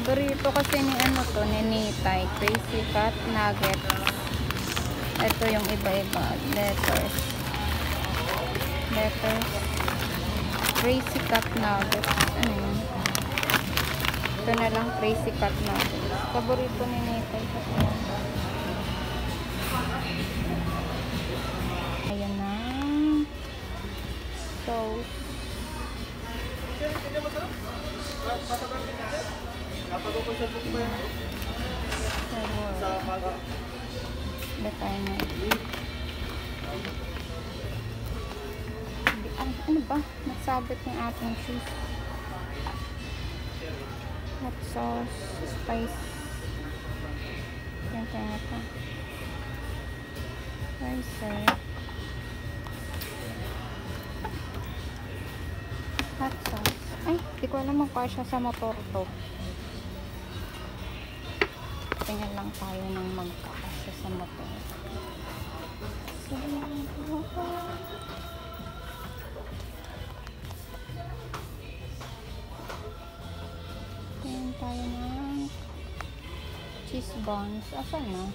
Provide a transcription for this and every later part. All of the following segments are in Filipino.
Paborito kasi ni ni Nitay, Crazy Cat Nuggets. Ito yung iba-iba. Letters. Crazy Cat Nuggets. Ano yun? Ito na lang, Crazy Cat Nuggets. Paborito ni Nitay kasi. Ayan na. Sauce. Ano ba? Nasabit ng ating shoes. Hot sauce, spice. Yan tayo na pa. Ricer. Hot sauce. Ay, di ko alam magkasya sa motor to. Tingnan lang tayo ng magkakasya sa motor. Tingnan tayo ng cheese buns. Asan na?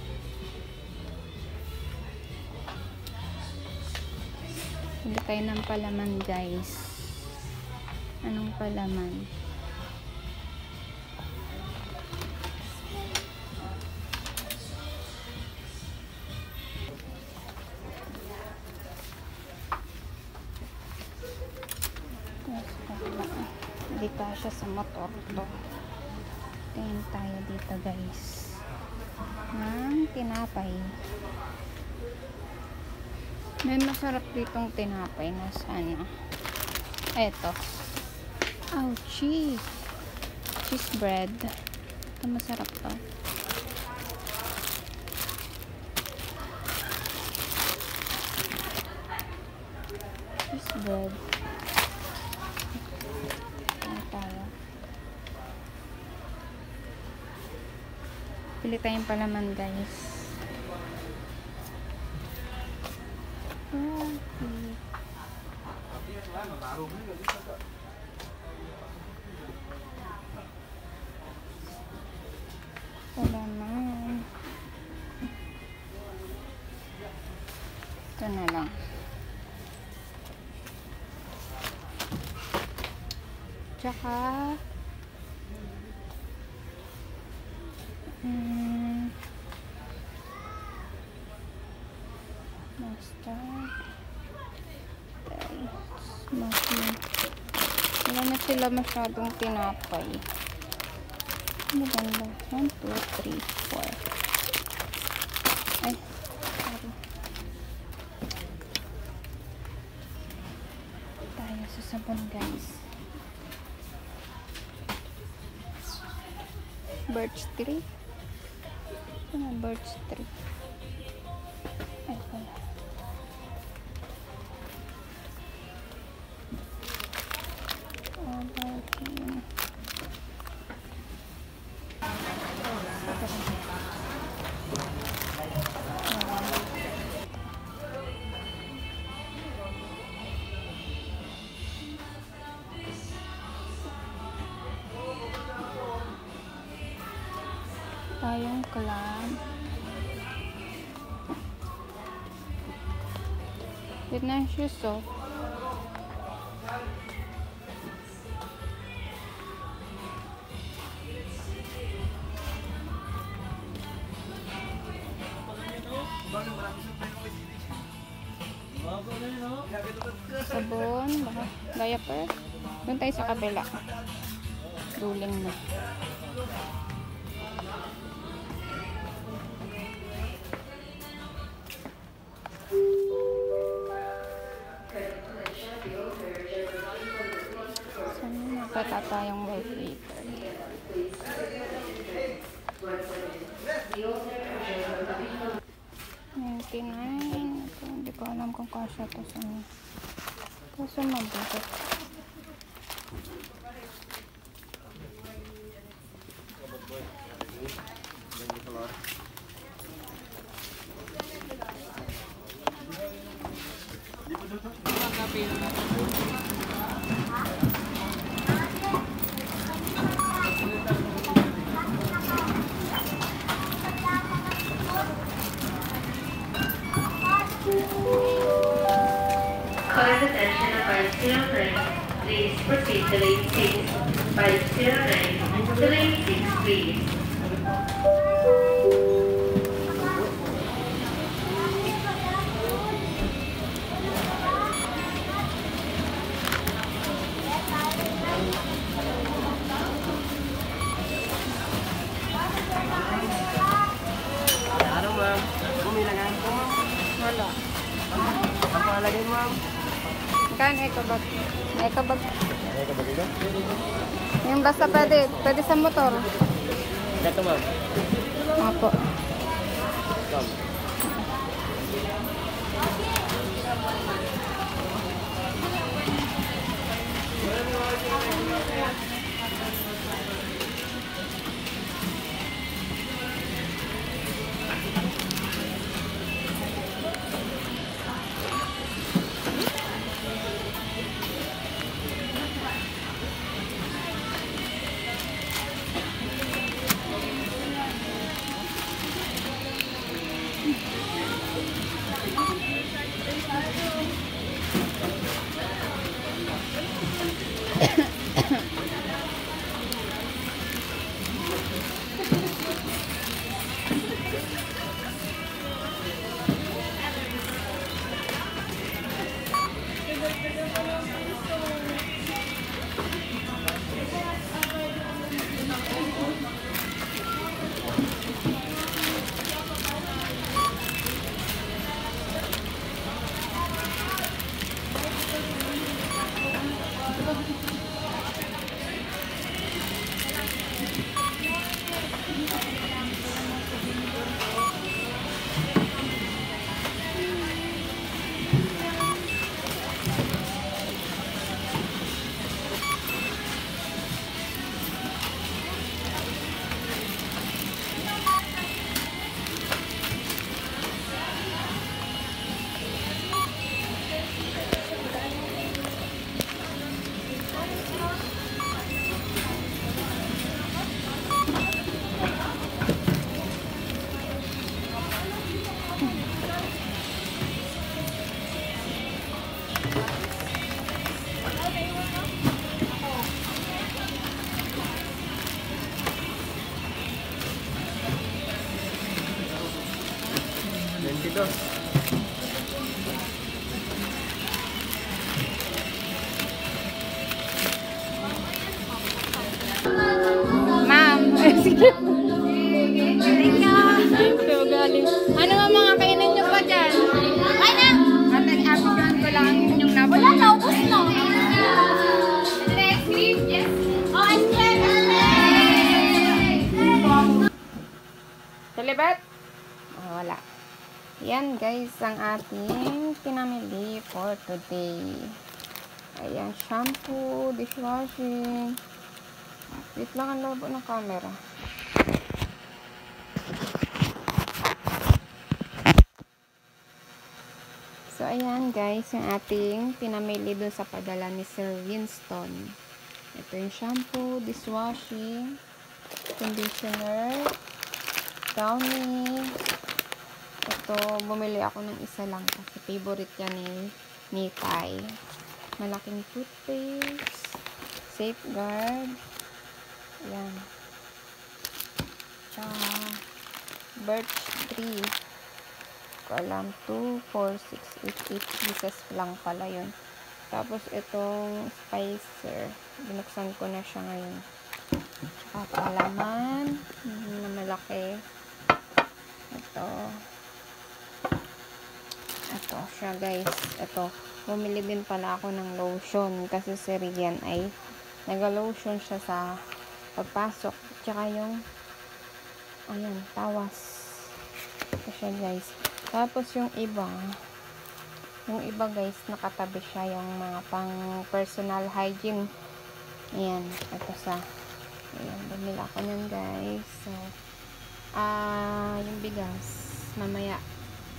Hindi tayo ng palaman, guys. Anong palaman? Hindi siya sa motor to. Tingin tayo dito, guys, ng tinapay. May masarap ditong tinapay na sana. Eto. Oh, cheese bread. Ito masarap to. Cheese bread. Pili tayong palaman, guys. Palaman. Ito na lang. Tsaka mustard. Wala na sila masyadong tinapay. Maganda. 1, 2, 3, 4. Ay, sorry. Tayo sa sabon, guys. Birch tree. Ano birch tree? Ay, pala. Tayong clam. Good na siya, so. Sabon, baka diaper. Doon tayo sa kabila. Ruling na. Wala tayong wallpaper. 99. Ito, hindi ko alam kung kasya to sa mga. Kaso mabigat. Card attention of 509. Please proceed to lane 6. 509 to lane 6, please. Ano ma'am? Bumilangan po ma'am. Wala. Ang pangalagay ma'am? Magkano ekabag? Ekabag. Ay, kabagay ka? Yung basta pwede. Pwede sa motor. Ito ma'am. Opo. Ma'am. Dito. Ma'am. Sige. Thank you, galing. Ano nga mga kainan nyo pa dyan? Ay na! Ate-ate ko lang yung nabot. Wala na, ubos na. Ice cream? Yes. Oh, ice cream! Talibet? Oh, wala. Yan guys, ang ating pinamili for today. Ayan, shampoo, dishwashing. Wait lang ang lobo ng camera. So, ayan guys, yung ating pinamili dun sa padala ni Sir Winston. Ito yung shampoo, dishwashing, conditioner, downy. Ito, bumili ako ng isa lang kasi favorite yan ni Tay. Malaking toothpaste, Safeguard. Ayan. Tsaka, Birch Tree. Ko alam, 2, 4, 6, 8, 8 pieces lang pala yun. Tapos, itong Spicer. Binuksan ko na siya ngayon. Tsaka, palaman. Na malaki. Ito. Ito siya guys. Ito. Bumili din pala ako ng lotion kasi si Rian ay Nag-lotion siya sa pagpasok. Tsaka yung, ayan, tawas. Ito siya, guys. Tapos yung iba guys, nakatabi siya yung mga pang personal hygiene. Ayan, ito sa, ayan, bumila ako nun, guys. So, yung bigas, mamaya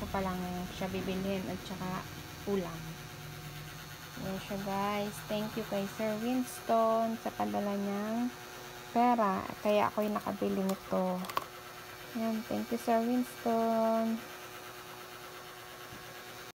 ko pa lang siya bibilhin at saka ulam. Ayan siya, guys. Thank you kay Sir Winston sa padala niyang pera. Kaya ako yung nakabili nito. Ayan, thank you, Sir Winston.